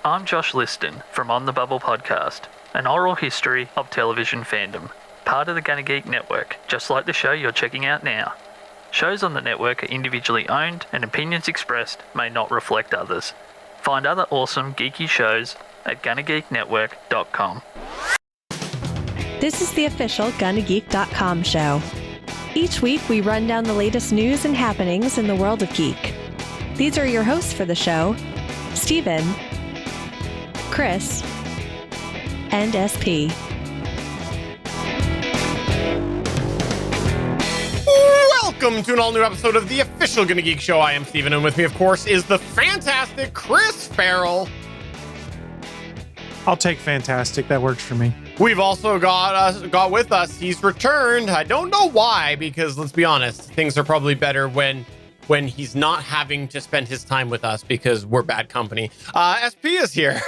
I'm Josh Liston from On the Bubble podcast, an oral history of television fandom, part of the Gonna Geek network, just like the show you're checking out now. Shows on the network are individually owned, and opinions expressed may not reflect others. Find other awesome geeky shows at GonnaGeekNetwork.com. This is the official GonnaGeek.com show. Each week, we run down the latest news and happenings in the world of geek. These are your hosts for the show, Steven, Chris, and SP. Welcome to an all-new episode of the official Gonna Geek Show. I am Steven, and with me, of course, is the fantastic Chris Farrell. I'll take fantastic. That works for me. We've also got with us. He's returned. I don't know why, because let's be honest, things are probably better when he's not having to spend his time with us because we're bad company. SP is here.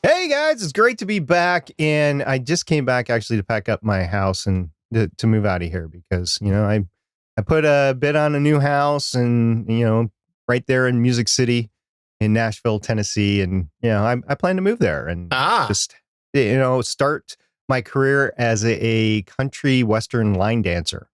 Hey guys, it's great to be back, and I just came back actually to pack up my house and to move out of here because, you know, I put a bid on a new house and, you know, right there in Music City in Nashville, Tennessee, and, you know, I plan to move there and just, you know, start my career as a country western line dancer.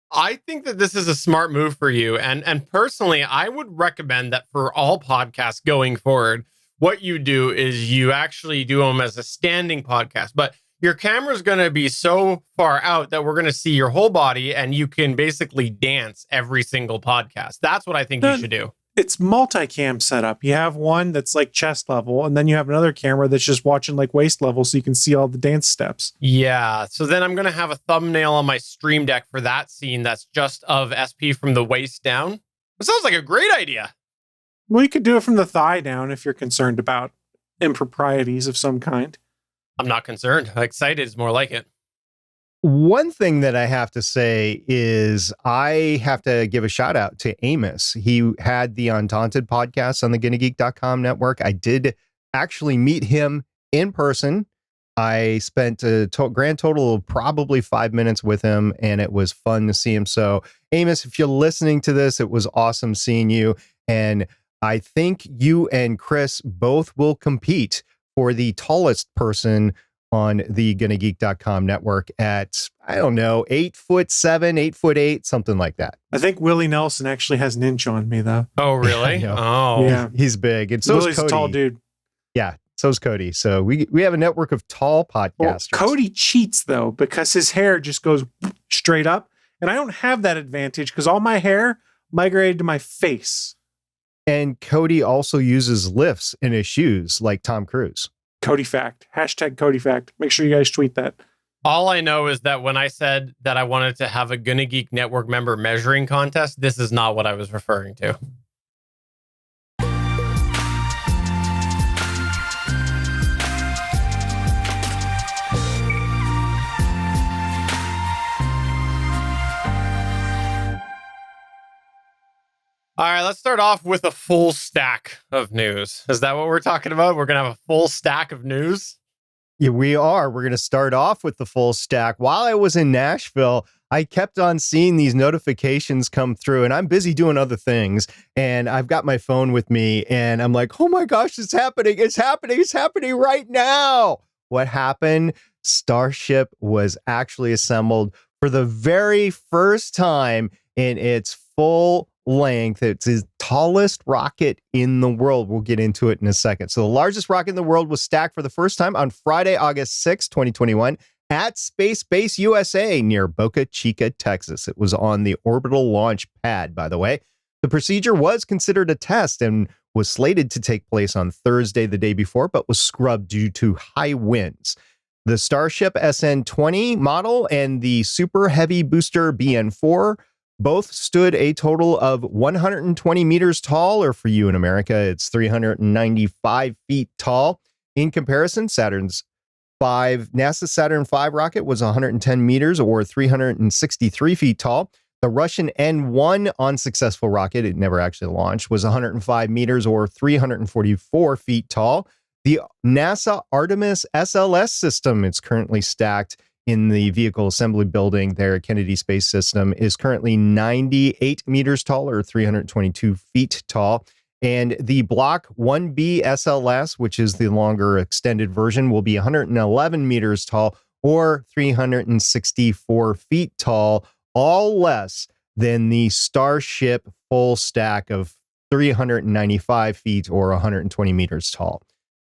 I think that this is a smart move for you, and personally, I would recommend that for all podcasts going forward, what you do is you actually do them as a standing podcast, but your camera's going to be so far out that we're going to see your whole body and you can basically dance every single podcast. That's what I think you should do. It's multicam setup. You have one that's like chest level, and then you have another camera that's just watching like waist level so you can see all the dance steps. Yeah. So then I'm going to have a thumbnail on my Stream Deck for that scene that's just of SP from the waist down. It sounds like a great idea. Well, you could do it from the thigh down if you're concerned about improprieties of some kind. I'm not concerned. Excited is more like it. One thing that I have to say is I have to give a shout out to Amos. He had the Undaunted podcast on the GonnaGeek.com network. I did actually meet him in person. I spent a grand total of probably 5 minutes with him, and it was fun to see him. So, Amos, if you're listening to this, it was awesome seeing you. And I think you and Chris both will compete for the tallest person on the GonnaGeek.com network at, I don't know, 8'7", 8'8", something like that. I think Willie Nelson actually has an inch on me, though. Oh, really? Oh, yeah. He's big. And so's Willie's Cody. a tall dude. Yeah, so's Cody. So we have a network of tall podcasters. Well, Cody cheats, though, because his hair just goes straight up. And I don't have that advantage because all my hair migrated to my face. And Cody also uses lifts in his shoes like Tom Cruise. Cody fact. Hashtag Cody fact. Make sure you guys tweet that. All I know is that when I said that I wanted to have a Gonna Geek Network member measuring contest, this is not what I was referring to. All right, let's start off with a full stack of news. Is that what we're talking about? We're going to have a full stack of news? Yeah, we are. We're going to start off with the full stack. While I was in Nashville, I kept on seeing these notifications come through, and I'm busy doing other things. And I've got my phone with me, and I'm like, oh my gosh, it's happening. It's happening. It's happening right now. What happened? Starship was actually assembled for the very first time in its full length. It's the tallest rocket in the world. We'll get into it in a second. So the largest rocket in the world was stacked for the first time on Friday, August 6, 2021 at Space Base USA near Boca Chica, Texas. It was on the orbital launch pad, by the way. The procedure was considered a test and was slated to take place on Thursday, the day before, but was scrubbed due to high winds. The Starship SN-20 model and the Super Heavy Booster BN-4 both stood a total of 120 meters tall, or for you in America, it's 395 feet tall. In comparison, NASA Saturn V rocket was 110 meters or 363 feet tall. The Russian N-1 unsuccessful rocket, it never actually launched, was 105 meters or 344 feet tall. The NASA Artemis SLS system, it's currently stacked in the vehicle assembly building there at Kennedy Space System, is currently 98 meters tall or 322 feet tall. And the Block 1B SLS, which is the longer extended version, will be 111 meters tall or 364 feet tall, all less than the Starship full stack of 395 feet or 120 meters tall.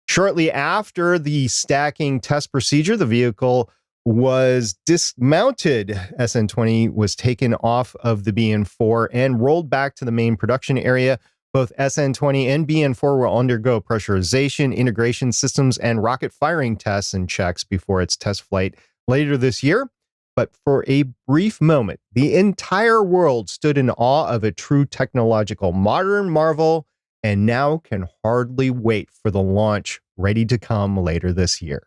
Shortly after the stacking test procedure, the vehicle was dismounted. SN20 was taken off of the BN4 and rolled back to the main production area. Both SN20 and BN4 will undergo pressurization, integration systems, and rocket firing tests and checks before its test flight later this year. But for a brief moment, the entire world stood in awe of a true technological modern marvel and now can hardly wait for the launch ready to come later this year.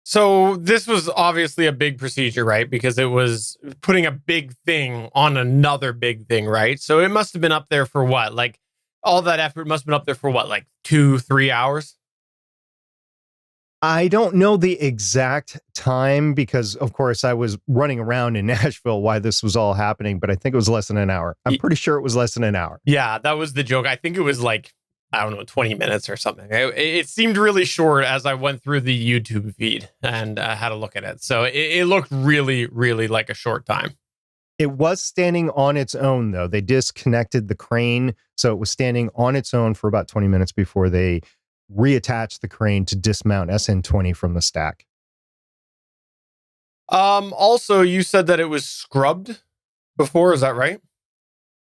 So this was obviously a big procedure, right? Because it was putting a big thing on another big thing, right? So it must have been up there for what? Like all that effort must have been up there for what? Like 2-3 hours? I don't know the exact time because, of course, I was running around in Nashville while this was all happening, but I think it was less than an hour. I'm pretty sure it was less than an hour. Yeah, that was the joke. I think it was like, I don't know, 20 minutes or something. It seemed really short as I went through the YouTube feed and had a look at it. So it looked really, really like a short time. It was standing on its own, though. They disconnected the crane, so it was standing on its own for about 20 minutes before they reattached the crane to dismount SN20 from the stack. Also, you said that it was scrubbed before. Is that right?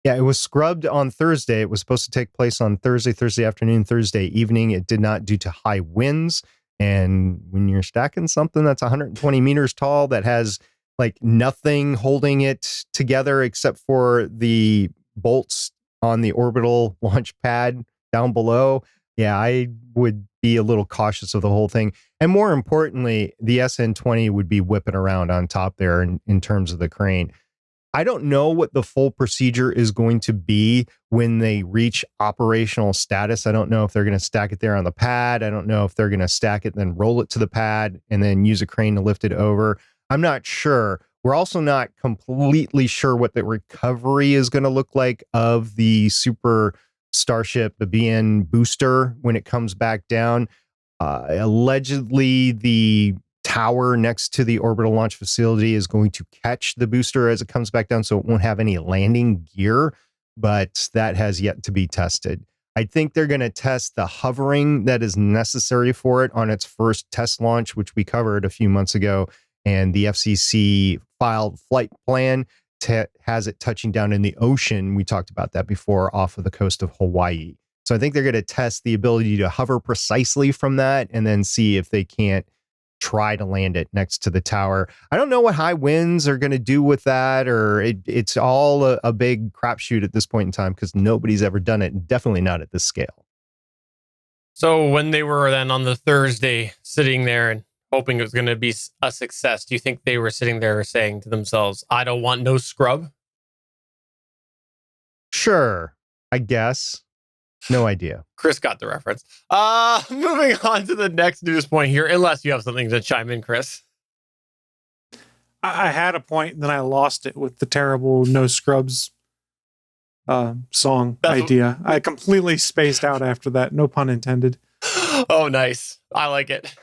Yeah, it was scrubbed on Thursday. It was supposed to take place on Thursday afternoon, Thursday evening. It did not due to high winds. And when you're stacking something that's 120 meters tall that has like nothing holding it together except for the bolts on the orbital launch pad down below, yeah, I would be a little cautious of the whole thing. And more importantly, the SN20 would be whipping around on top there in terms of the crane. I don't know what the full procedure is going to be when they reach operational status. I don't know if they're going to stack it there on the pad. I don't know if they're going to stack it, then roll it to the pad and then use a crane to lift it over. I'm not sure. We're also not completely sure what the recovery is going to look like of the Super Starship, the BN booster, when it comes back down. Allegedly, the tower next to the orbital launch facility is going to catch the booster as it comes back down, so it won't have any landing gear, but that has yet to be tested. I think they're going to test the hovering that is necessary for it on its first test launch, which we covered a few months ago, and the FCC filed flight plan has it touching down in the ocean. We talked about that before, off of the coast of Hawaii. So I think they're going to test the ability to hover precisely from that and then see if they can't try to land it next to the tower. I don't know what high winds are going to do with that, or it's all a big crapshoot at this point in time because nobody's ever done it, definitely not at this scale. So when they were then on the Thursday sitting there and hoping it was going to be a success, do you think they were sitting there saying to themselves, I don't want no scrub? Sure, I guess. No idea. Chris got the reference. Moving on to the next news point here, unless you have something to chime in, Chris. I had a point, then I lost it with the terrible No Scrubs song idea. I completely spaced out after that. No pun intended. Oh, nice. I like it.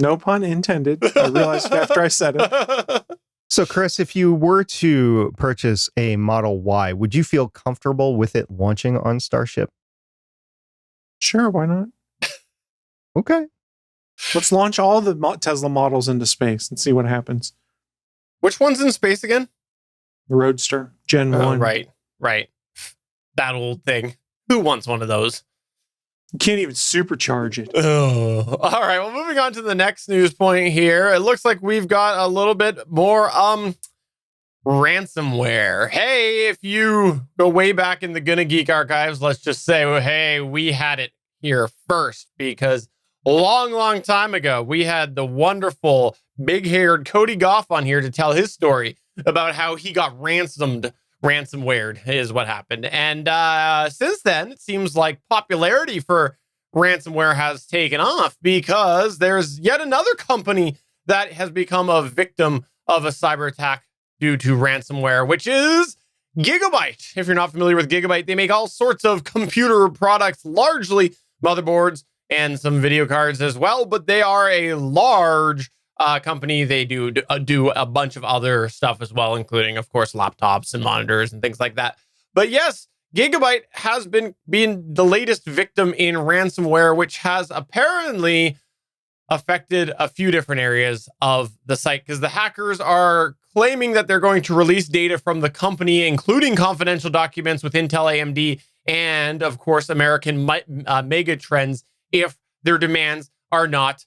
No pun intended. I realized after I said it. So, Chris, if you were to purchase a Model Y, would you feel comfortable with it launching on Starship? Sure, why not? Okay. Let's launch all the Tesla models into space and see what happens. Which one's in space again? The Roadster, Gen 1. Right. That old thing. Who wants one of those? You can't even supercharge it. Oh. All right, well, moving on to the next news point here. It looks like we've got a little bit more ransomware. Hey, if you go way back in the Gonna Geek archives, let's just say, well, hey, we had it here first, because a long time ago, we had the wonderful big-haired Cody Goff on here to tell his story about how he got ransomwared is what happened. And since then, it seems like popularity for ransomware has taken off, because there's yet another company that has become a victim of a cyber attack due to ransomware, which is Gigabyte. If you're not familiar with Gigabyte, they make all sorts of computer products, largely motherboards and some video cards as well, but they are a large company. They do a bunch of other stuff as well, including, of course, laptops and monitors and things like that. But yes, Gigabyte has been the latest victim in ransomware, which has apparently affected a few different areas of the site, because the hackers are claiming that they're going to release data from the company, including confidential documents with Intel, AMD, and of course, American mega trends, if their demands are not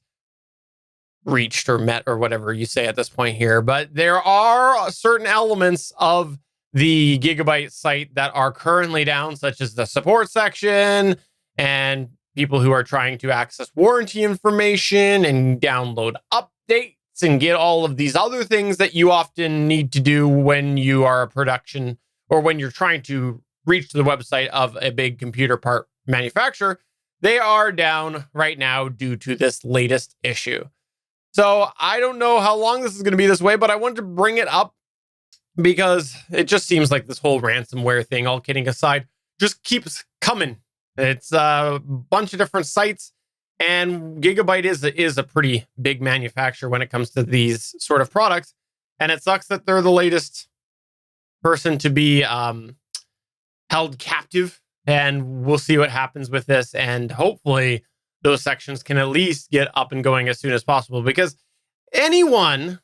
reached or met, or whatever you say at this point here. But there are certain elements of the Gigabyte site that are currently down, such as the support section and people who are trying to access warranty information and download updates and get all of these other things that you often need to do when you are a production or when you're trying to reach the website of a big computer part manufacturer. They are down right now due to this latest issue. So I don't know how long this is going to be this way, but I wanted to bring it up because it just seems like this whole ransomware thing, all kidding aside, just keeps coming. It's a bunch of different sites, and Gigabyte is a pretty big manufacturer when it comes to these sort of products. And it sucks that they're the latest person to be held captive. And we'll see what happens with this. And hopefully those sections can at least get up and going as soon as possible, because anyone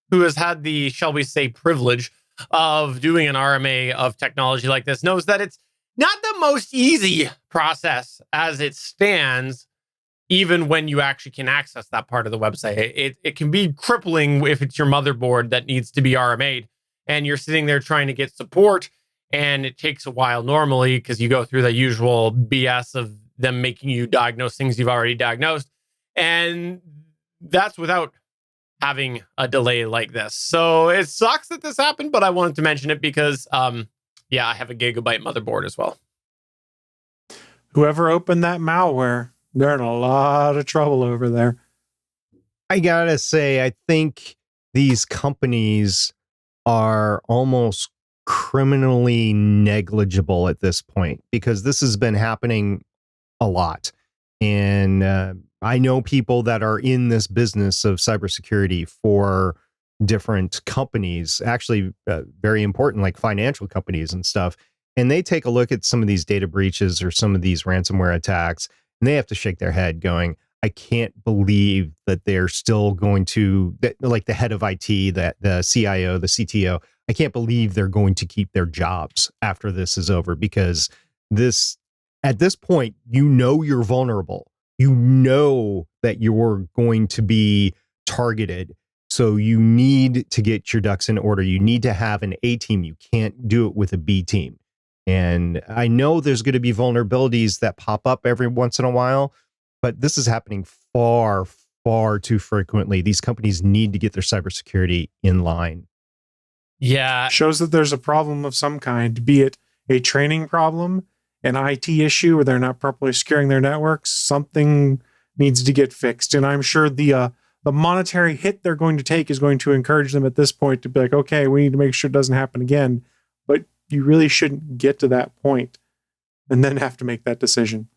who has had the, shall we say, privilege of doing an RMA of technology like this knows that it's not the most easy process as it stands, even when you actually can access that part of the website. It can be crippling if it's your motherboard that needs to be RMA'd and you're sitting there trying to get support, and it takes a while normally because you go through the usual BS of them making you diagnose things you've already diagnosed. And that's without having a delay like this. So it sucks that this happened, but I wanted to mention it because, I have a Gigabyte motherboard as well. Whoever opened that malware, they're in a lot of trouble over there. I gotta say, I think these companies are almost criminally negligible at this point, because this has been happening a lot. And I know people that are in this business of cybersecurity for different companies, actually very important, like financial companies and stuff. And they take a look at some of these data breaches or some of these ransomware attacks, and they have to shake their head going, I can't believe that they're still going to, like the head of IT, the CIO, the CTO, I can't believe they're going to keep their jobs after this is over, because at this point, you're vulnerable. You know that you're going to be targeted. So you need to get your ducks in order. You need to have an A team. You can't do it with a B team. And I know there's going to be vulnerabilities that pop up every once in a while, but this is happening far, far too frequently. These companies need to get their cybersecurity in line. Yeah. Shows that there's a problem of some kind, be it a training problem, an IT issue where they're not properly securing their networks. Something needs to get fixed. And I'm sure the monetary hit they're going to take is going to encourage them at this point to be like, okay, we need to make sure it doesn't happen again. But you really shouldn't get to that point and then have to make that decision.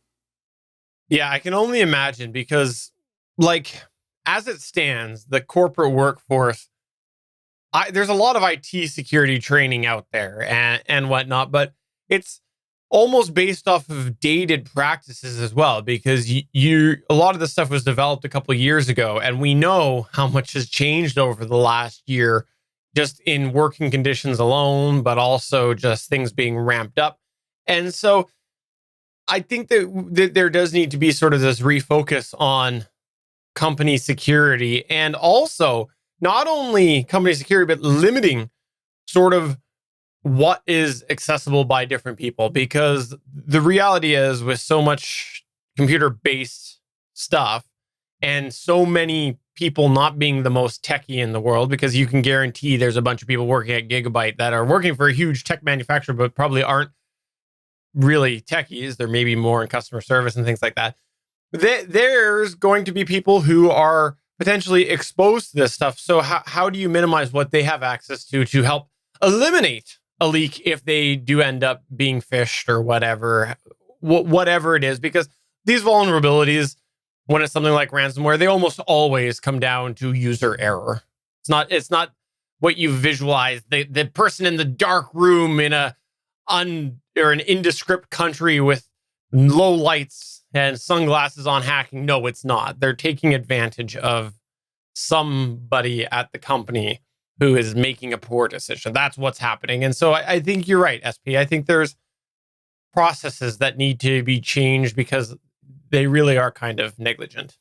Yeah, I can only imagine, because like as it stands, the corporate workforce, there's a lot of IT security training out there and whatnot, but it's almost based off of dated practices as well, because a lot of this stuff was developed a couple of years ago, and we know how much has changed over the last year, just in working conditions alone, but also just things being ramped up. And so I think that there does need to be sort of this refocus on company security, and also not only company security, but limiting sort of what is accessible by different people. Because the reality is, with so much computer-based stuff and so many people not being the most techie in the world, because you can guarantee there's a bunch of people working at Gigabyte that are working for a huge tech manufacturer, but probably aren't really techies. They're maybe more in customer service and things like that. There's going to be people who are potentially exposed to this stuff. So how do you minimize what they have access to help eliminate a leak if they do end up being phished or whatever it is, because these vulnerabilities, when it's something like ransomware, they almost always come down to user error. It's not what you visualize. The person in the dark room in an indescript country with low lights and sunglasses on hacking. No, it's not. They're taking advantage of somebody at the company who is making a poor decision. That's what's happening. And so I think you're right, SP. I think there's processes that need to be changed because they really are kind of negligent.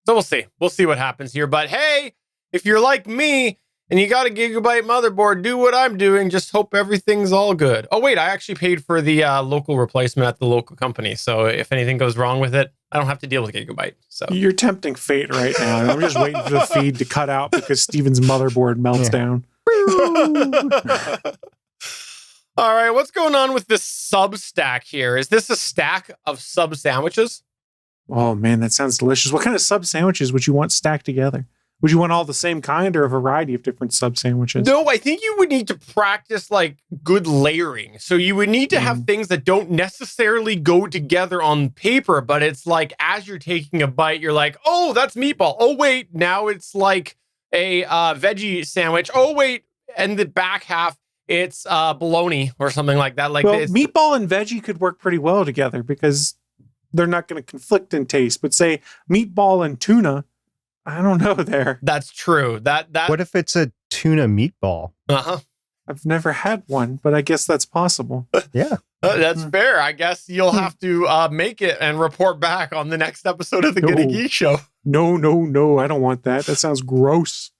So we'll see. We'll see what happens here. But hey, if you're like me and you got a Gigabyte motherboard, do what I'm doing. Just hope everything's all good. Oh, wait, I actually paid for the local replacement at the local company. So if anything goes wrong with it, I don't have to deal with Gigabyte. So you're tempting fate right now. I'm just waiting for the feed to cut out because Steven's motherboard melts down. All right, what's going on with this Substack here? Is this a stack of sub sandwiches? Oh, man, that sounds delicious. What kind of sub sandwiches would you want stacked together? Would you want all the same kind or a variety of different sub sandwiches? No, I think you would need to practice like good layering. So you would need to have things that don't necessarily go together on paper, but it's like as you're taking a bite, you're like, oh, that's meatball. Oh, wait, now it's like a veggie sandwich. Oh, wait, and the back half, it's bologna or something like that. Like, well, meatball and veggie could work pretty well together because they're not going to conflict in taste. But say meatball and tuna, I don't know there. That's true. That What if it's a tuna meatball? Uh-huh. I've never had one, but I guess that's possible. Yeah. That's fair. I guess you'll have to make it and report back on the next episode of the Gonna Geek Show. No. I don't want that. That sounds gross.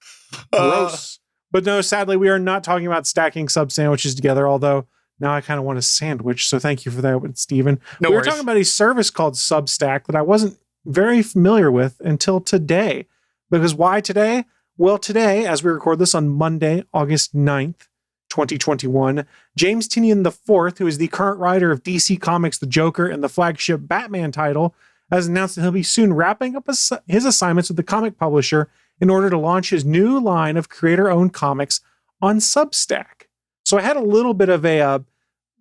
Gross. But no, sadly, we are not talking about stacking sub sandwiches together, although now I kind of want a sandwich. So thank you for that, Stephen. No we worries. were talking about a service called Substack that I wasn't very familiar with until today. Because why today? Well, today, as we record this on Monday, August 9th, 2021, James Tynion IV, who is the current writer of DC Comics' The Joker and the flagship Batman title, has announced that he'll be soon wrapping up his assignments with the comic publisher in order to launch his new line of creator-owned comics on Substack. So I had a little bit of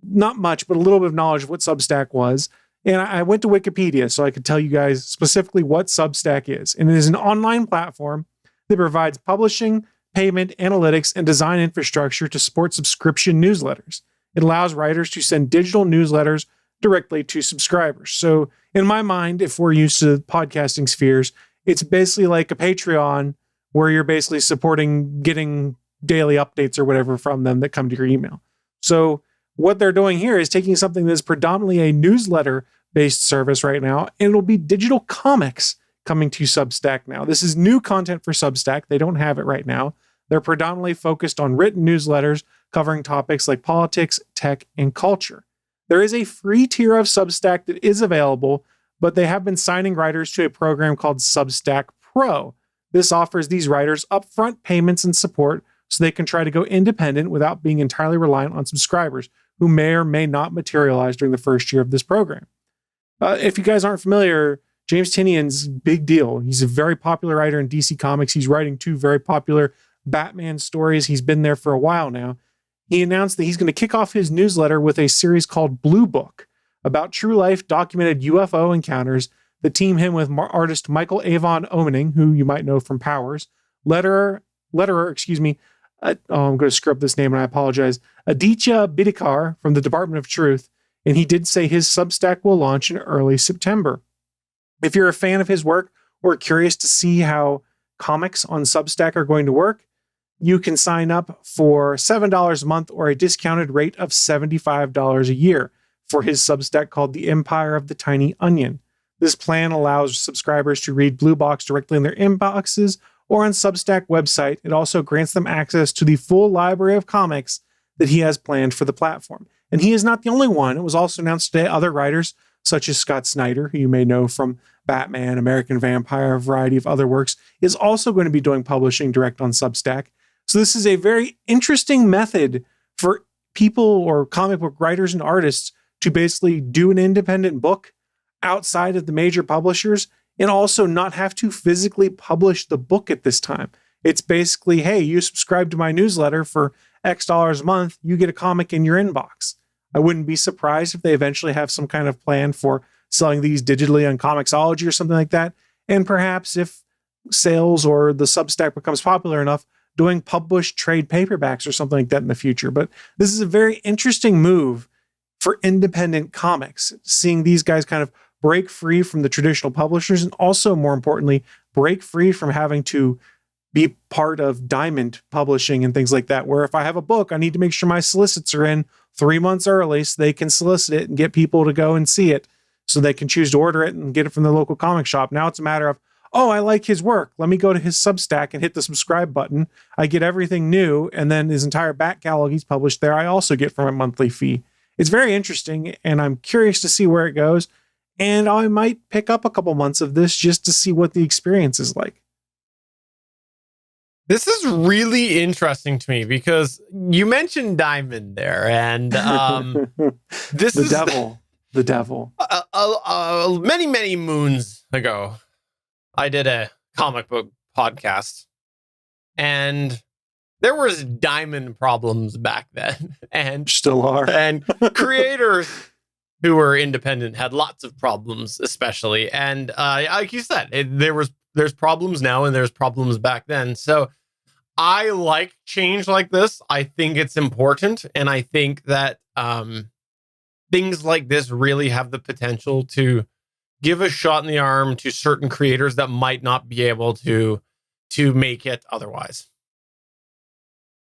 not much, but a little bit of knowledge of what Substack was. And I went to Wikipedia so I could tell you guys specifically what Substack is. And it is an online platform that provides publishing, payment, analytics, and design infrastructure to support subscription newsletters. It allows writers to send digital newsletters directly to subscribers. So in my mind, if we're used to podcasting spheres, it's basically like a Patreon where you're basically supporting getting daily updates or whatever from them that come to your email. So what they're doing here is taking something that's predominantly a newsletter-based service right now, and it'll be digital comics coming to Substack now. This is new content for Substack. They don't have it right now. They're predominantly focused on written newsletters covering topics like politics, tech, and culture. There is a free tier of Substack that is available, but they have been signing writers to a program called Substack Pro. This offers these writers upfront payments and support so they can try to go independent without being entirely reliant on subscribers who may or may not materialize during the first year of this program. If you guys aren't familiar, James Tynion's big deal. He's a very popular writer in DC Comics. He's writing 2 very popular Batman stories. He's been there for a while now. He announced that he's going to kick off his newsletter with a series called Blue Book about true life documented UFO encounters that team him with artist Michael Avon Oeming, who you might know from Powers, letterer, I'm going to screw up this name and I apologize, Aditya Bidikar from the Department of Truth, and he did say his Substack will launch in early September. If you're a fan of his work or curious to see how comics on Substack are going to work, you can sign up for $7 a month or a discounted rate of $75 a year for his Substack called The Empire of the Tiny Onion. This plan allows subscribers to read Blue Box directly in their inboxes or on Substack website. It also grants them access to the full library of comics that he has planned for the platform. And he is not the only one. It was also announced today other writers such as Scott Snyder, who you may know from Batman, American Vampire, a variety of other works, is also going to be doing publishing direct on Substack. So this is a very interesting method for people or comic book writers and artists to basically do an independent book outside of the major publishers and also not have to physically publish the book at this time. It's basically, hey, you subscribe to my newsletter for X dollars a month, you get a comic in your inbox. I wouldn't be surprised if they eventually have some kind of plan for selling these digitally on Comixology or something like that. And perhaps if sales or the Substack becomes popular enough, doing published trade paperbacks or something like that in the future. But this is a very interesting move for independent comics, seeing these guys kind of break free from the traditional publishers and also, more importantly, break free from having to be part of Diamond publishing and things like that, where if I have a book, I need to make sure my solicits are in 3 months early so they can solicit it and get people to go and see it so they can choose to order it and get it from the local comic shop. Now it's a matter of, oh, I like his work. Let me go to his Substack and hit the subscribe button. I get everything new, and then his entire back catalog he's published there, I also get from a monthly fee. It's very interesting, and I'm curious to see where it goes. And I might pick up a couple months of this just to see what the experience is like. This is really interesting to me because you mentioned Diamond there, and this the is devil. The devil. Many, many moons ago, I did a comic book podcast, and there was Diamond problems back then, and Still are. and creators who were independent had lots of problems, especially. And like you said, there's problems now and there's problems back then. So I like change like this. I think it's important, and I think that things like this really have the potential to give a shot in the arm to certain creators that might not be able to make it otherwise.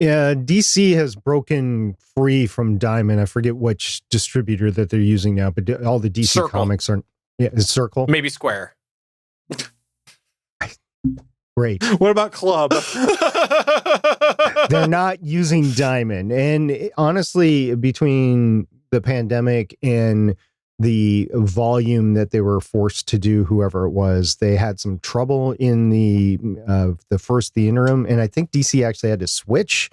Yeah, DC has broken free from Diamond. I forget which distributor that they're using now, but all the DC Circle. comics are. Yeah, it's Circle. Maybe Square. Great. What about Club? They're not using Diamond. And honestly, between the pandemic and the volume that they were forced to do, whoever it was, they had some trouble in the interim. And I think DC actually had to switch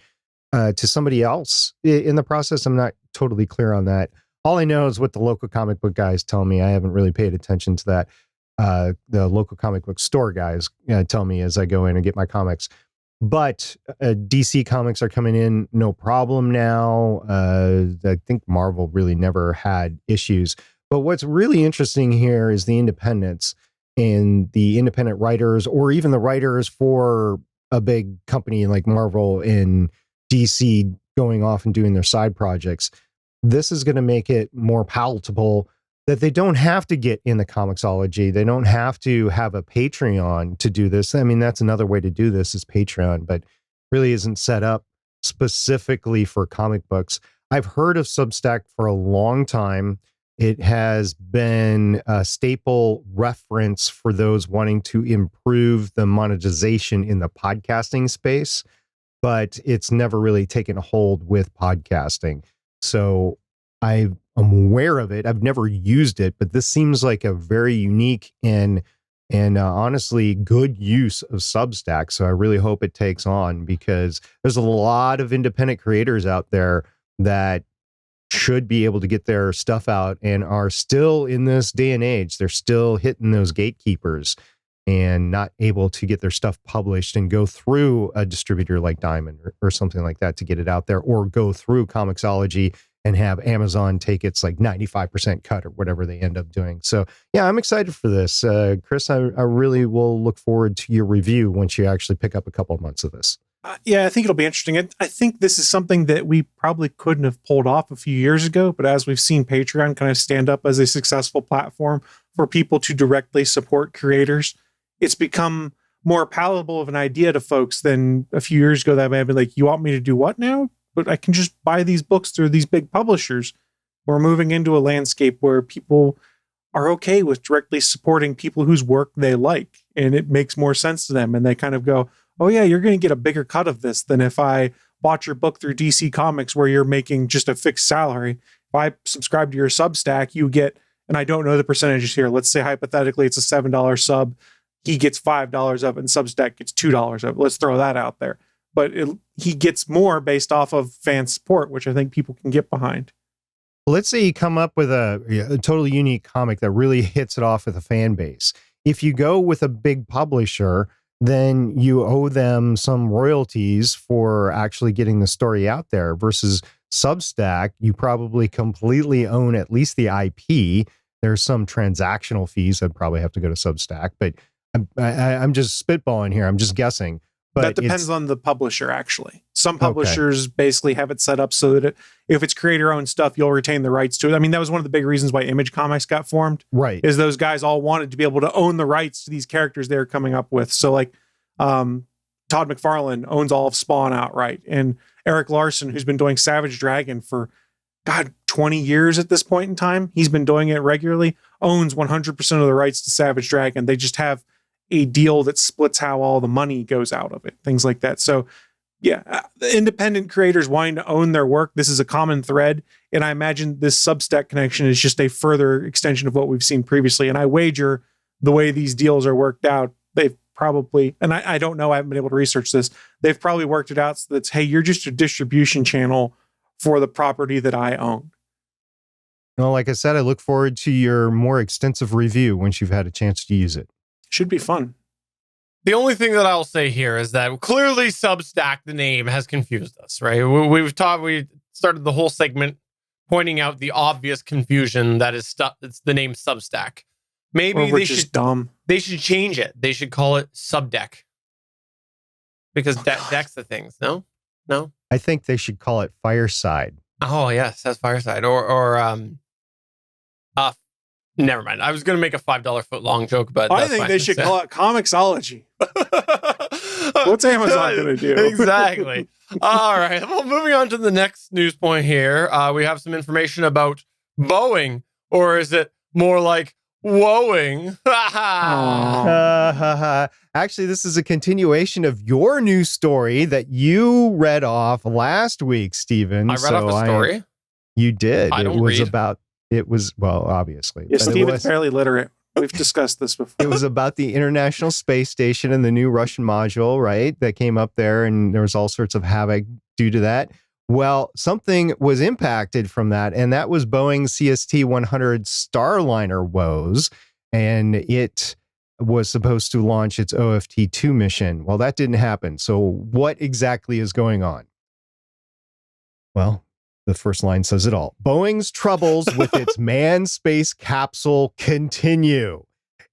to somebody else in the process. I'm not totally clear on that. All I know is what the local comic book guys tell me. I haven't really paid attention to that. The local comic book store guys tell me as I go in and get my comics. But DC comics are coming in no problem now. I think Marvel really never had issues. But what's really interesting here is the independents and the independent writers, or even the writers for a big company like Marvel and DC going off and doing their side projects. This is going to make it more palatable that they don't have to get in the Comixology. They don't have to have a Patreon to do this. I mean, that's another way to do this is Patreon, but really isn't set up specifically for comic books. I've heard of Substack for a long time. It has been a staple reference for those wanting to improve the monetization in the podcasting space, but it's never really taken a hold with podcasting. So I'm aware of it. I've never used it, but this seems like a very unique and honestly good use of Substack. So I really hope it takes on, because there's a lot of independent creators out there that should be able to get their stuff out and are still in this day and age. They're still hitting those gatekeepers and not able to get their stuff published and go through a distributor like Diamond or something like that to get it out there, or go through Comixology and have Amazon take its like 95% cut or whatever they end up doing. So yeah, I'm excited for this. Chris, I really will look forward to your review once you actually pick up a couple of months of this. Yeah, I think it'll be interesting. I think this is something that we probably couldn't have pulled off a few years ago, but as we've seen Patreon kind of stand up as a successful platform for people to directly support creators, it's become more palatable of an idea to folks than a few years ago that may have been like, you want me to do what now? But I can just buy these books through these big publishers. We're moving into a landscape where people are okay with directly supporting people whose work they like, and it makes more sense to them. And they kind of go, oh yeah, you're going to get a bigger cut of this than if I bought your book through DC Comics where you're making just a fixed salary. If I subscribe to your Substack, you get, and I don't know the percentages here, let's say hypothetically it's a $7 sub, he gets $5 of it and Substack gets $2 of it. Let's throw that out there. But he gets more based off of fan support, which I think people can get behind. Let's say you come up with a totally unique comic that really hits it off with a fan base. If you go with a big publisher, then you owe them some royalties for actually getting the story out there versus Substack. You probably completely own at least the IP. There's some transactional fees that probably have to go to Substack, but I'm just spitballing here. I'm just guessing. But that depends on the publisher, actually. Some publishers basically have it set up so that if it's creator-owned stuff, you'll retain the rights to it. I mean, that was one of the big reasons why Image Comics got formed. Right. Is those guys all wanted to be able to own the rights to these characters they were coming up with. So like Todd McFarlane owns all of Spawn outright. And Eric Larson, who's been doing Savage Dragon for, 20 years at this point in time, he's been doing it regularly, owns 100% of the rights to Savage Dragon. They just have a deal that splits how all the money goes out of it, things like that. So yeah, the independent creators wanting to own their work, this is a common thread. And I imagine this Substack connection is just a further extension of what we've seen previously. And I wager the way these deals are worked out, they've probably, and I don't know, I haven't been able to research this, they've probably worked it out so that, hey, you're just a distribution channel for the property that I own. Well, like I said, I look forward to your more extensive review once you've had a chance to use it. Should be fun. The only thing that I'll say here is that clearly Substack, the name, has confused us, right? We started the whole segment pointing out the obvious confusion that is it's the name Substack. Maybe they should dumb. They should change it. They should call it Subdeck. Because deck's the things, no? No? I think they should call it Fireside. Oh, yes, that's Fireside. Never mind. I was going to make a $5 foot long joke, but I think they should call it Comixology. What's Amazon going to do? Exactly. All right. Well, moving on to the next news point here. We have some information about Boeing, or is it more like woeing? Actually, this is a continuation of your news story that you read off last week, Stephen. I read off a story. You did. I don't was read. about. It was, well, obviously. Yeah, Stephen's fairly literate. We've discussed this before. It was about the International Space Station and the new Russian module, right? That came up there, and there was all sorts of havoc due to that. Well, something was impacted from that, and that was Boeing CST-100 Starliner woes, and it was supposed to launch its OFT-2 mission. Well, that didn't happen. So what exactly is going on? Well, the first line says it all. Boeing's troubles with its manned space capsule continue.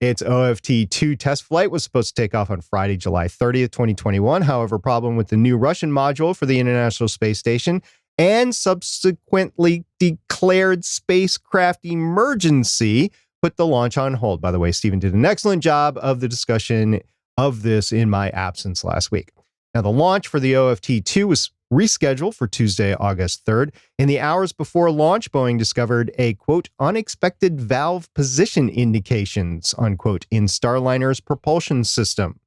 Its OFT-2 test flight was supposed to take off on Friday, July 30th, 2021. However, problem with the new Russian module for the International Space Station and subsequently declared spacecraft emergency put the launch on hold. By the way, Stephen did an excellent job of the discussion of this in my absence last week. Now, the launch for the OFT-2 was rescheduled for Tuesday, August 3rd. In the hours before launch, Boeing discovered a, quote, unexpected valve position indications, unquote, in Starliner's propulsion system.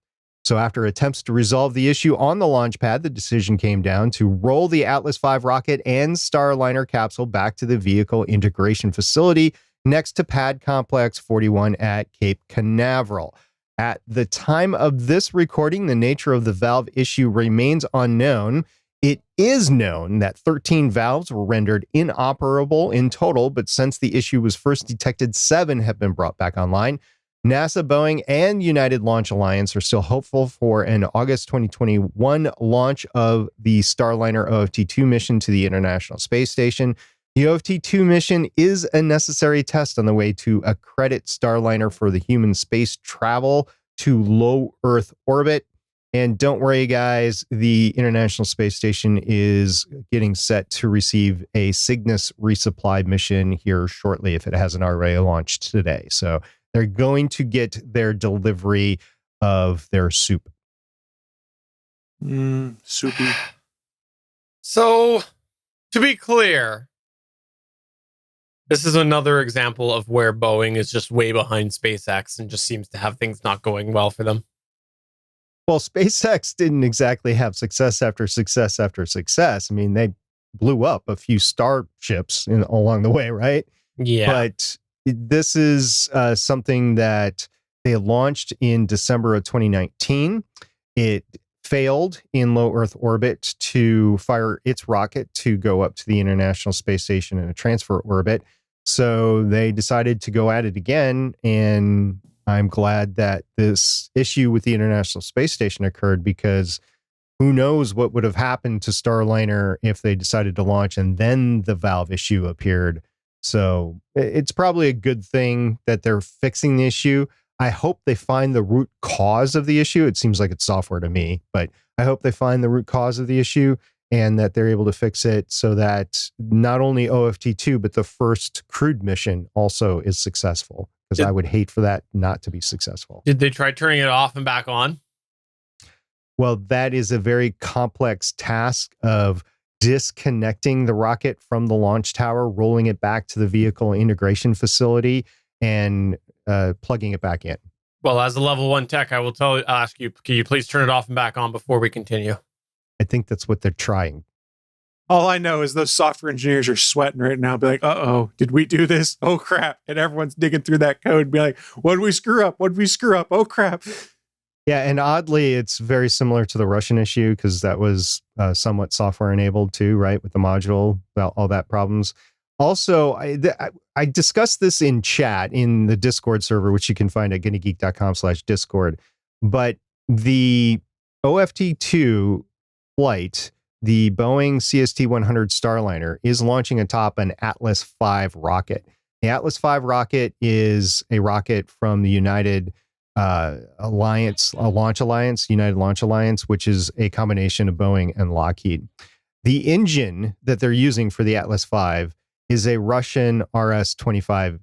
So after attempts to resolve the issue on the launch pad, the decision came down to roll the Atlas V rocket and Starliner capsule back to the vehicle integration facility next to Pad Complex 41 at Cape Canaveral. At the time of this recording, the nature of the valve issue remains unknown. It is known that 13 valves were rendered inoperable in total, but since the issue was first detected, 7 have been brought back online. NASA, Boeing, and United Launch Alliance are still hopeful for an August 2021 launch of the Starliner OFT-2 mission to the International Space Station. The OFT-2 mission is a necessary test on the way to accredit Starliner for the human space travel to low Earth orbit. And don't worry, guys, the International Space Station is getting set to receive a Cygnus resupply mission here shortly if it hasn't already launched today. So they're going to get their delivery of their soup. Soupy. So, to be clear, this is another example of where Boeing is just way behind SpaceX and just seems to have things not going well for them. Well, SpaceX didn't exactly have success after success after success. I mean, they blew up a few starships along the way, right? Yeah. But this is something that they launched in December of 2019. It failed in low Earth orbit to fire its rocket to go up to the International Space Station in a transfer orbit. So they decided to go at it again and I'm glad that this issue with the International Space Station occurred, because who knows what would have happened to Starliner if they decided to launch and then the valve issue appeared. So it's probably a good thing that they're fixing the issue. I hope they find the root cause of the issue. It seems like it's software to me, but I hope they find the root cause of the issue and that they're able to fix it so that not only OFT2, but the first crewed mission also is successful, because I would hate for that not to be successful. Did they try turning it off and back on? Well, that is a very complex task of disconnecting the rocket from the launch tower, rolling it back to the vehicle integration facility, and plugging it back in. Well, as a level 1 tech, I'll ask you, can you please turn it off and back on before we continue? I think that's what they're trying. All I know is those software engineers are sweating right now. Be like, uh-oh, did we do this? Oh, crap. And everyone's digging through that code and be like, what did we screw up? What did we screw up? Oh, crap. Yeah, and oddly, it's very similar to the Russian issue, because that was somewhat software enabled too, right? With the module, all that problems. Also, I discussed this in chat in the Discord server, which you can find at gonnageek.com/Discord. But the OFT2 flight, the Boeing CST-100 Starliner, is launching atop an Atlas V rocket. The Atlas V rocket is a rocket from the United Launch Alliance, which is a combination of Boeing and Lockheed. The engine that they're using for the Atlas V is a Russian RS-25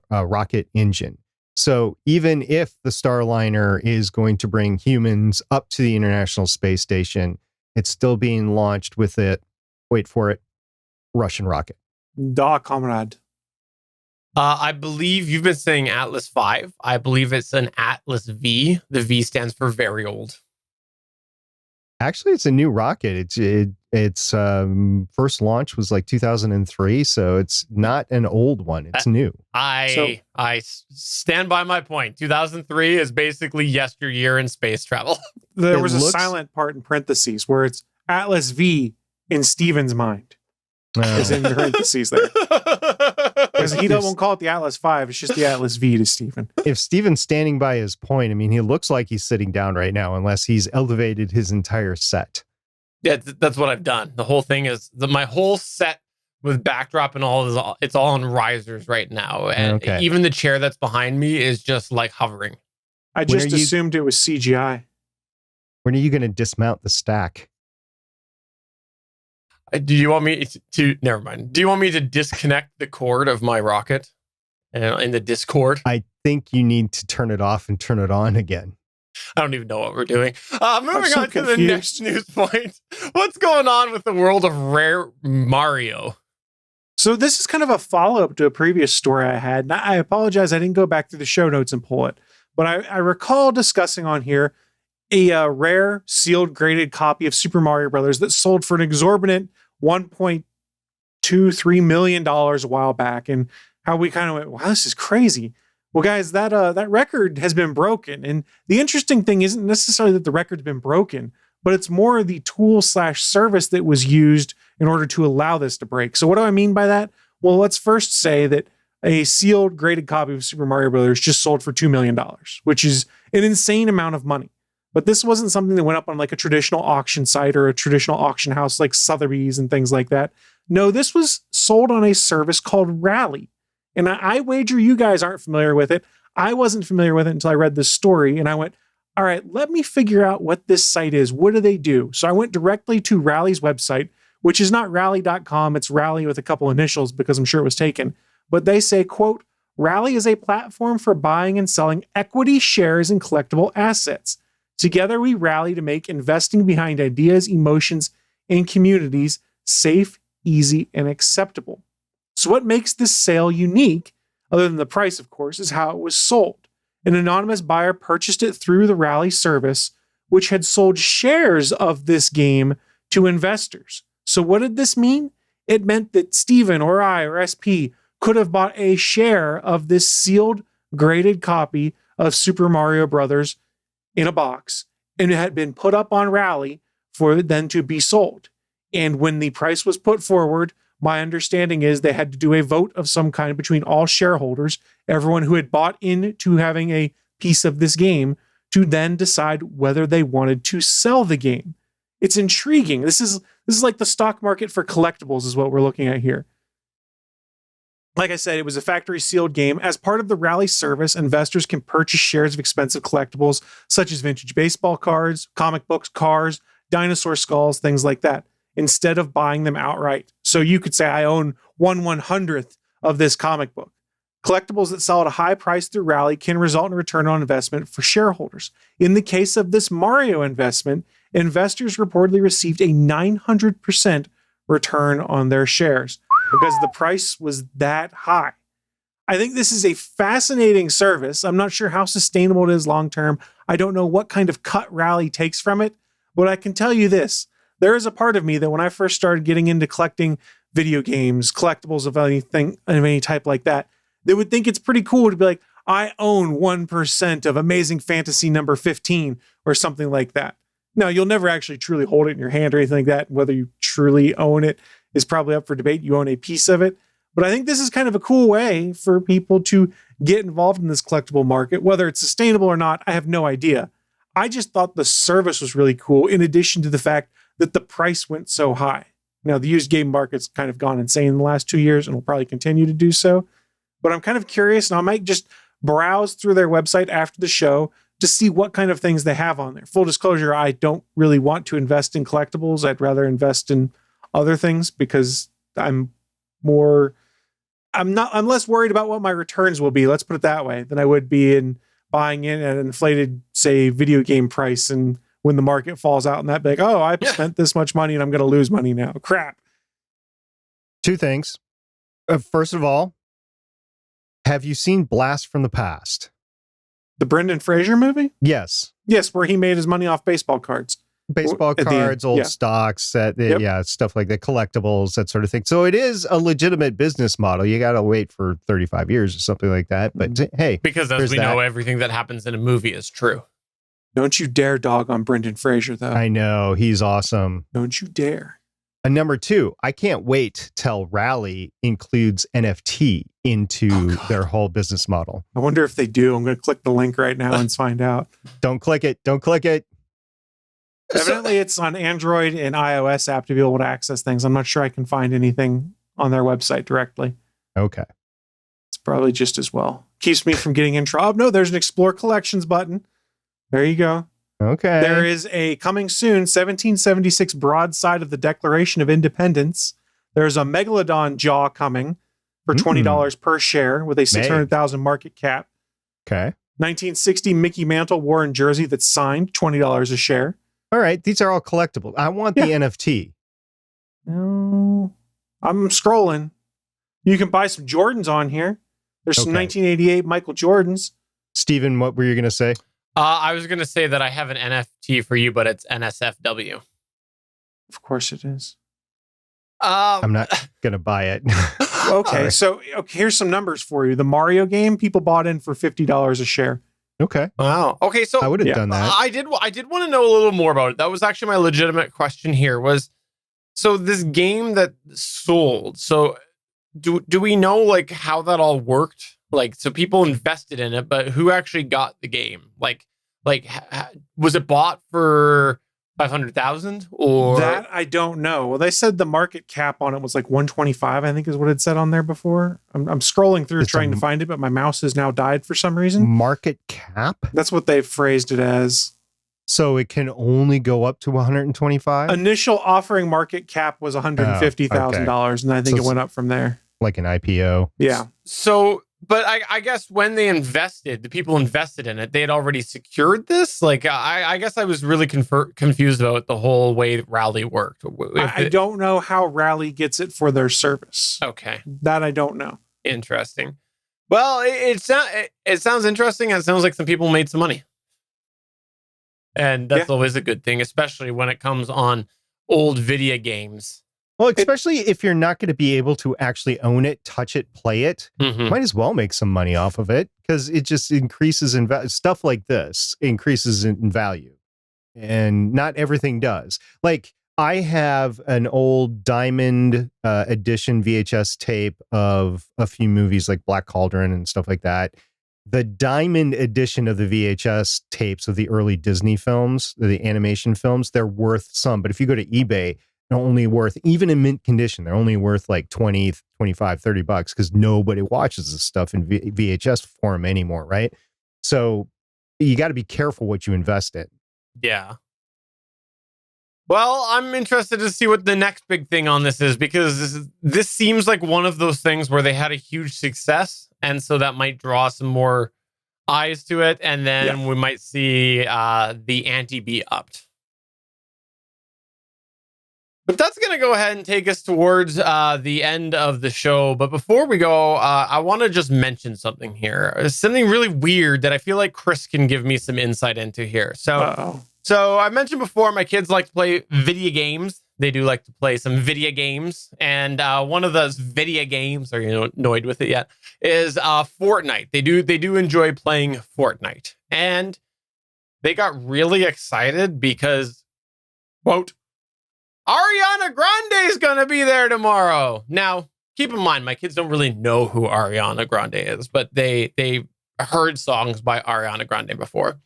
rocket engine. So even if the Starliner is going to bring humans up to the International Space Station, it's still being launched with it, wait for it, Russian rocket. Da, comrade. I believe you've been saying Atlas V. I believe it's an Atlas V. The V stands for very old. Actually, it's a new rocket. Its first launch was like 2003, so it's not an old one. It's new. I stand by my point. 2003 is basically yesteryear in space travel. There was a silent part in parentheses where it's Atlas V in Steven's mind. Is in parentheses there. Because he won't call it the Atlas V. It's just the Atlas V to Steven. If Steven's standing by his point, I mean, he looks like he's sitting down right now, unless he's elevated his entire set. Yeah, that's what I've done. The whole thing is my whole set with backdrop and all is it's all on risers right now. And even the chair that's behind me is just like hovering. I just assumed it was CGI. When are you going to dismount the stack? Do you want me to never mind. Do you want me to disconnect the cord of my rocket in the Discord? I think you need to turn it off and turn it on again. I don't even know what we're doing. Moving on to the next news point. What's going on with the world of Rare Mario? So this is kind of a follow-up to a previous story I had. And I apologize, I didn't go back to the show notes and pull it. But I recall discussing on here a rare sealed graded copy of Super Mario Brothers that sold for an exorbitant $1.23 million a while back, and how we kind of went, wow, this is crazy. Well, guys, that record has been broken. And the interesting thing isn't necessarily that the record's been broken, but it's more the tool/service that was used in order to allow this to break. So what do I mean by that? Well, let's first say that a sealed graded copy of Super Mario Brothers just sold for $2 million, which is an insane amount of money. But this wasn't something that went up on like a traditional auction site or a traditional auction house like Sotheby's and things like that. No, this was sold on a service called Rally. And I wager you guys aren't familiar with it. I wasn't familiar with it until I read this story, and I went, all right, let me figure out what this site is. What do they do? So I went directly to Rally's website, which is not rally.com. It's Rally with a couple initials because I'm sure it was taken. But they say, quote, Rally is a platform for buying and selling equity shares in collectible assets. Together, we rally to make investing behind ideas, emotions, and communities safe, easy, and acceptable. So what makes this sale unique, other than the price, of course, is how it was sold. An anonymous buyer purchased it through the Rally service, which had sold shares of this game to investors. So what did this mean? It meant that Steven or I or SP could have bought a share of this sealed, graded copy of Super Mario Brothers in a box, and it had been put up on Rally for it then to be sold. And when the price was put forward, My understanding is they had to do a vote of some kind between all shareholders, everyone who had bought into having a piece of this game, to then decide whether they wanted to sell the game. It's intriguing. This is like the stock market for collectibles is what we're looking at here. Like I said, it was a factory sealed game. As part of the rally service, investors can purchase shares of expensive collectibles such as vintage baseball cards, comic books, cars, dinosaur skulls, things like that, instead of buying them outright. So you could say, I own 1/100th of this comic book. Collectibles that sell at a high price through rally can result in a return on investment for shareholders. In the case of this Mario investment, investors reportedly received a 900% return on their shares because the price was that high. I think this is a fascinating service. I'm not sure how sustainable it is long term. I don't know what kind of cut rally takes from it, but I can tell you this. There is a part of me that when I first started getting into collecting video games, collectibles of anything of any type like that, they would think it's pretty cool to be like, I own 1% of Amazing Fantasy number 15 or something like that. Now, you'll never actually truly hold it in your hand or anything like that. Whether you truly own it is probably up for debate. You own a piece of it. But I think this is kind of a cool way for people to get involved in this collectible market. Whether it's sustainable or not, I have no idea. I just thought the service was really cool, in addition to the fact that the price went so high. Now, the used game market's kind of gone insane in the last 2 years and will probably continue to do so. But I'm kind of curious, and I might just browse through their website after the show to see what kind of things they have on there. Full disclosure, I don't really want to invest in collectibles. I'd rather invest in other things because I'm less worried about what my returns will be, let's put it that way, than I would be in buying in at an inflated, say, video game price. And when the market falls out and that big, oh, I spent this much money and I'm going to lose money now. Crap. Two things. First of all, have you seen Blast from the Past? The Brendan Fraser movie? Yes. Yes, where he made his money off baseball cards. Baseball cards, old stocks, stuff like that, collectibles, that sort of thing. So it is a legitimate business model. You got to wait for 35 years or something like that. But hey, because as we know, everything that happens in a movie is true. Don't you dare dog on Brendan Fraser, though. I know. He's awesome. Don't you dare. And number two, I can't wait till Rally includes NFT into their whole business model. I wonder if they do. I'm going to click the link right now and find out. Don't click it. Don't click it. Evidently, it's on Android and iOS app to be able to access things. I'm not sure I can find anything on their website directly. Okay. It's probably just as well. Keeps me from getting in trouble. Oh, no, there's an Explore Collections button. There you go. Okay. There is a coming soon 1776 broadside of the Declaration of Independence. There's a Megalodon jaw coming for $20 per share with a 600,000 market cap. Okay. 1960 Mickey Mantle worn jersey that's signed, $20 a share. All right. These are all collectible. I want the NFT. No, I'm scrolling. You can buy some Jordans on here. There's some 1988 Michael Jordans. Steven, what were you going to say? I was going to say that I have an NFT for you, but it's NSFW. Of course it is. I'm not going to buy it. Okay, so here's some numbers for you. The Mario game, people bought in for $50 a share. Okay. Wow. Okay, so I would have done that. I did want to know a little more about it. That was actually my legitimate question here was, so this game that sold, so do we know like how that all worked? Like, so people invested in it, but who actually got the game? Like, was it bought for 500,000 or that? I don't know. Well, they said the market cap on it was like 125, I think is what it said on there before. I'm scrolling through trying to find it, but my mouse has now died for some reason. Market cap? That's what they've phrased it as. So it can only go up to 125? Initial offering market cap was $150,000, and I think it went up from there. Like an IPO. Yeah. So, but I guess when they invested, the people invested in it, they had already secured this. Like, I guess I was really confused about the whole way Rally worked. I don't know how Rally gets it for their service. Okay. That I don't know. Interesting. Well, it sounds interesting. And it sounds like some people made some money. And that's always a good thing, especially when it comes on old video games. Well, especially if you're not going to be able to actually own it, touch it, play it, might as well make some money off of it because it just increases in stuff like this increases in value, and not everything does. Like I have an old Diamond edition VHS tape of a few movies like Black Cauldron and stuff like that. The Diamond edition of the VHS tapes of the early Disney films, the animation films, they're worth some. But if you go to eBay, they're only worth, even in mint condition, they're only worth like 20, 25, 30 bucks because nobody watches this stuff in VHS form anymore, right? So you got to be careful what you invest in. Yeah. Well, I'm interested to see what the next big thing on this is, because this seems like one of those things where they had a huge success, and so that might draw some more eyes to it, and then we might see the ante be upped. But that's going to go ahead and take us towards the end of the show. But before we go, I want to just mention something here. It's something really weird that I feel like Chris can give me some insight into here. So I mentioned before, my kids like to play video games. They do like to play some video games. And one of those video games, are you annoyed with it yet, is Fortnite. They do enjoy playing Fortnite. And they got really excited because, quote, Ariana Grande is going to be there tomorrow. Now, keep in mind, my kids don't really know who Ariana Grande is, but they heard songs by Ariana Grande before.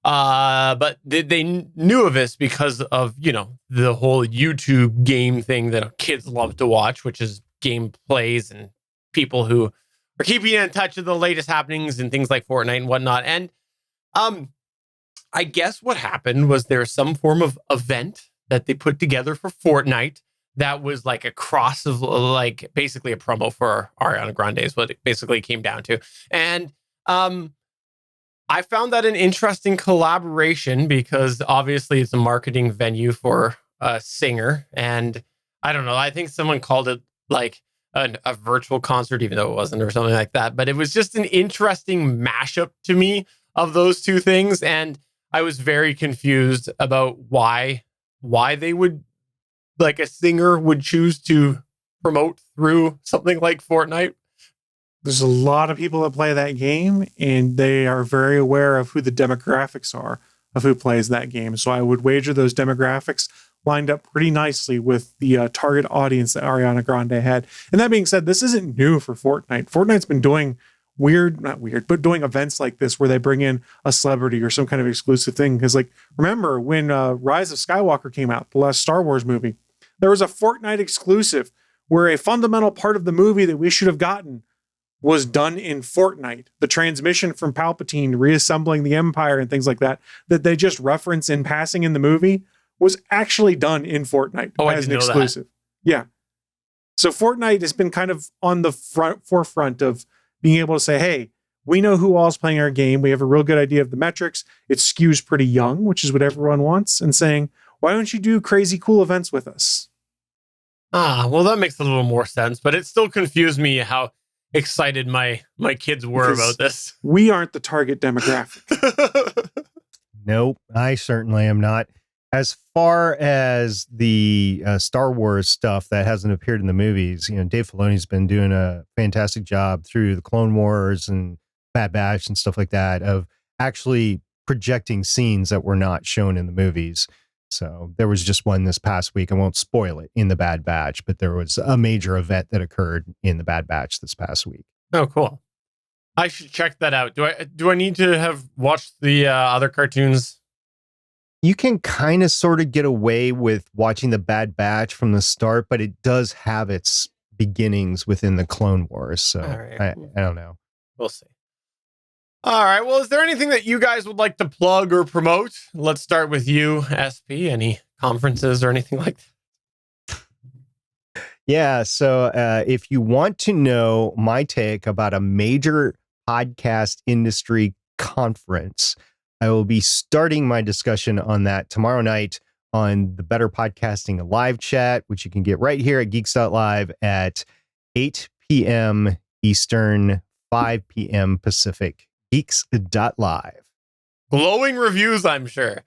But they knew of this because of, the whole YouTube game thing that kids love to watch, which is gameplays and people who are keeping in touch with the latest happenings and things like Fortnite and whatnot. And I guess what happened was there's some form of event that they put together for Fortnite that was like a cross of like basically a promo for Ariana Grande is what it basically came down to. And I found that an interesting collaboration because obviously it's a marketing venue for a singer. And I don't know, I think someone called it like a virtual concert, even though it wasn't, or something like that. But it was just an interesting mashup to me of those two things. And I was very confused about why they would, like, a singer would choose to promote through something like Fortnite. There's a lot of people that play that game, and they are very aware of who the demographics are of who plays that game. So I would wager those demographics lined up pretty nicely with the target audience that Ariana Grande had. And that being said, this isn't new for Fortnite. Fortnite's been doing doing events like this where they bring in a celebrity or some kind of exclusive thing. Because, like, remember when Rise of Skywalker came out, the last Star Wars movie, there was a Fortnite exclusive where a fundamental part of the movie that we should have gotten was done in Fortnite. The transmission from Palpatine reassembling the Empire and things like that they just reference in passing in the movie was actually done in Fortnite as an exclusive. Yeah. So Fortnite has been kind of on the forefront of being able to say, hey, we know who all's playing our game. We have a real good idea of the metrics. It skews pretty young, which is what everyone wants. And saying, why don't you do crazy cool events with us? Well, that makes a little more sense, but it still confused me how excited my kids were about this. We aren't the target demographic. Nope, I certainly am not. As far as the Star Wars stuff that hasn't appeared in the movies, Dave Filoni's been doing a fantastic job through the Clone Wars and Bad Batch and stuff like that of actually projecting scenes that were not shown in the movies. So there was just one this past week. I won't spoil it in the Bad Batch, but there was a major event that occurred in the Bad Batch this past week. Oh, cool. I should check that out. Do I need to have watched the other cartoons? You can kind of sort of get away with watching the Bad Batch from the start, but it does have its beginnings within the Clone Wars. So right. I don't know. We'll see. All right. Well, is there anything that you guys would like to plug or promote? Let's start with you, SP. Any conferences or anything like that? Yeah. So if you want to know my take about a major podcast industry conference, I will be starting my discussion on that tomorrow night on the Better Podcasting live chat, which you can get right here at geeks.live at 8 p.m. Eastern, 5 p.m. Pacific. Geeks.live. Glowing reviews, I'm sure.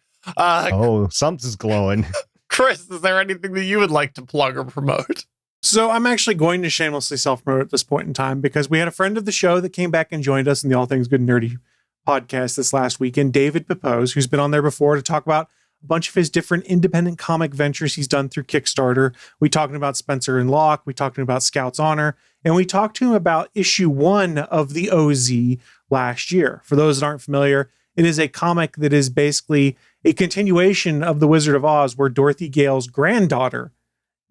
Something's glowing. Chris, is there anything that you would like to plug or promote? So I'm actually going to shamelessly self-promote at this point in time because we had a friend of the show that came back and joined us in the All Things Good and Nerdy podcast this last weekend, David Pepose, who's been on there before to talk about a bunch of his different independent comic ventures he's done through Kickstarter. We talking about Spencer and Locke. We talking about Scout's Honor. And we talked to him about issue 1 of the OZ last year. For those that aren't familiar, it is a comic that is basically a continuation of The Wizard of Oz, where Dorothy Gale's granddaughter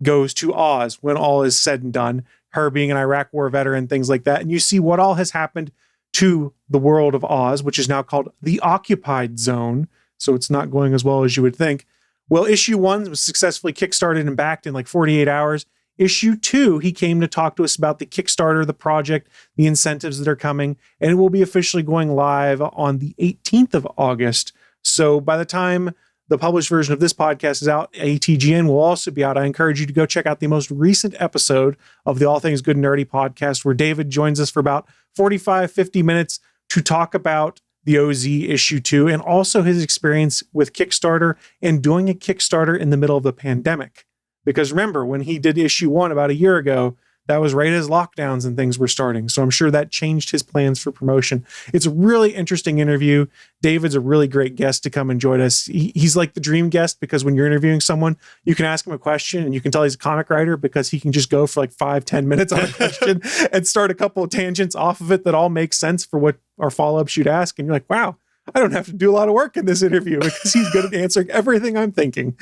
goes to Oz when all is said and done, her being an Iraq War veteran, things like that. And you see what all has happened to the world of Oz, which is now called the Occupied Zone. So it's not going as well as you would think. Well, issue 1 was successfully kickstarted and backed in like 48 hours. Issue 2, he came to talk to us about the Kickstarter, the project, the incentives that are coming, and it will be officially going live on the 18th of August. So by the time the published version of this podcast is out, ATGN will also be out. I encourage you to go check out the most recent episode of the All Things Good and Nerdy podcast, where David joins us for about 45, 50 minutes to talk about the OZ issue 2 and also his experience with Kickstarter and doing a Kickstarter in the middle of the pandemic. Because remember, when he did issue 1 about a year ago, that was right as lockdowns and things were starting. So I'm sure that changed his plans for promotion. It's a really interesting interview. David's a really great guest to come and join us. He's like the dream guest, because when you're interviewing someone, you can ask him a question and you can tell he's a comic writer, because he can just go for like 5-10 minutes on a question and start a couple of tangents off of it that all make sense for what our follow-up should ask. And you're like, wow, I don't have to do a lot of work in this interview, because he's good at answering everything I'm thinking.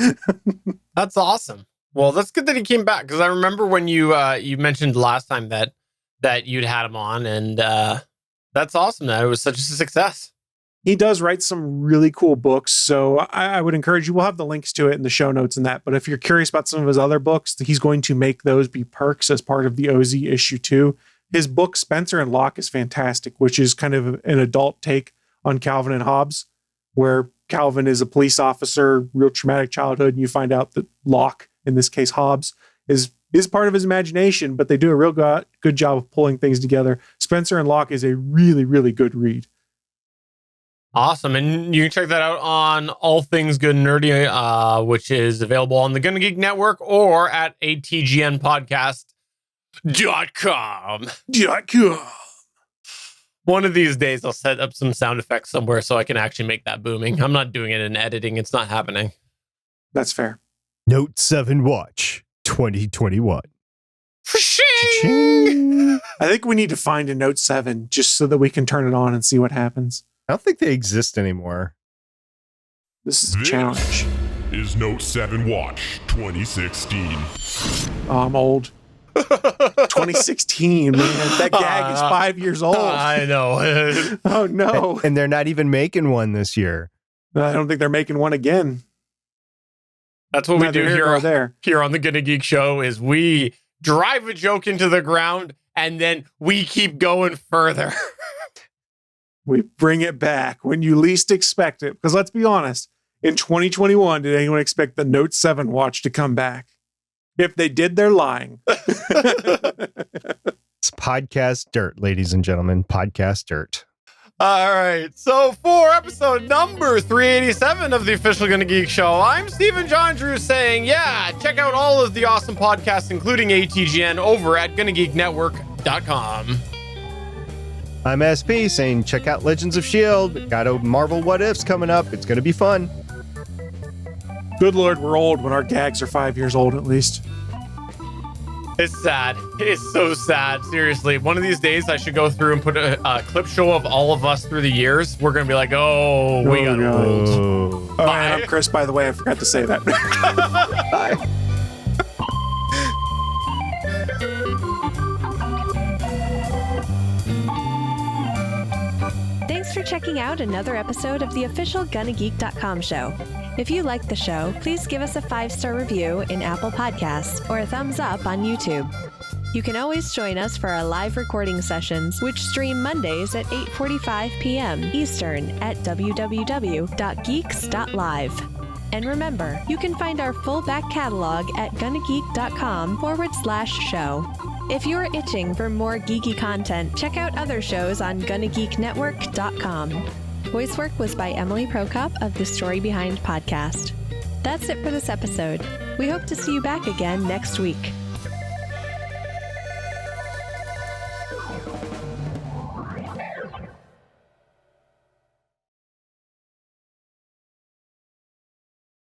That's awesome. Well, that's good that he came back, because I remember when you mentioned last time that you'd had him on, and that's awesome that it was such a success. He does write some really cool books, so I would encourage you. We'll have the links to it in the show notes and that, but if you're curious about some of his other books, he's going to make those be perks as part of the OZ issue 2. His book, Spencer and Locke, is fantastic, which is kind of an adult take on Calvin and Hobbes, where Calvin is a police officer, real traumatic childhood, and you find out that Locke, in this case Hobbes, is part of his imagination, but they do a real good job of pulling things together. Spencer and Locke is a really, really good read. Awesome. And you can check that out on All Things Good and Nerdy, which is available on the Gonna Geek Network or at atgnpodcast.com. One of these days, I'll set up some sound effects somewhere so I can actually make that booming. I'm not doing it in editing. It's not happening. That's fair. Note 7 Watch 2021. Cha-ching! I think we need to find a Note 7 just so that we can turn it on and see what happens. I don't think they exist anymore. This is a challenge. Is Note 7 Watch 2016. Oh, I'm old. 2016, man. That gag is 5 years old. I know. Oh, no. And they're not even making one this year. I don't think they're making one again. That's what we do here on the Gonna Geek Show, is we drive a joke into the ground and then we keep going further. We bring it back when you least expect it. Because let's be honest, in 2021, did anyone expect the Note 7 watch to come back? If they did, they're lying. It's podcast dirt, ladies and gentlemen. Podcast dirt. All right. So for episode number 387 of the official Gonna Geek Show, I'm Stephen John Drew saying, check out all of the awesome podcasts, including ATGN, over at GonnaGeekNetwork.com. I'm SP saying, check out Legends of S.H.I.E.L.D. Got a Marvel What Ifs coming up. It's going to be fun. Good Lord, we're old when our gags are 5 years old, at least. It's sad. It's so sad. Seriously. One of these days, I should go through and put a clip show of all of us through the years. We're going to be like, we got old. Oh, and I'm Chris, by the way. I forgot to say that. Bye. Thanks for checking out another episode of the official GonnaGeek.com show. If you like the show, please give us a 5-star review in Apple Podcasts or a thumbs up on YouTube. You can always join us for our live recording sessions, which stream Mondays at 8:45 p.m. Eastern at www.geeks.live. And remember, you can find our full back catalog at GonnaGeek.com/show. If you're itching for more geeky content, check out other shows on GonnaGeekNetwork.com. Voice work was by Emily Prokop of the Story Behind podcast. That's it for this episode. We hope to see you back again next week.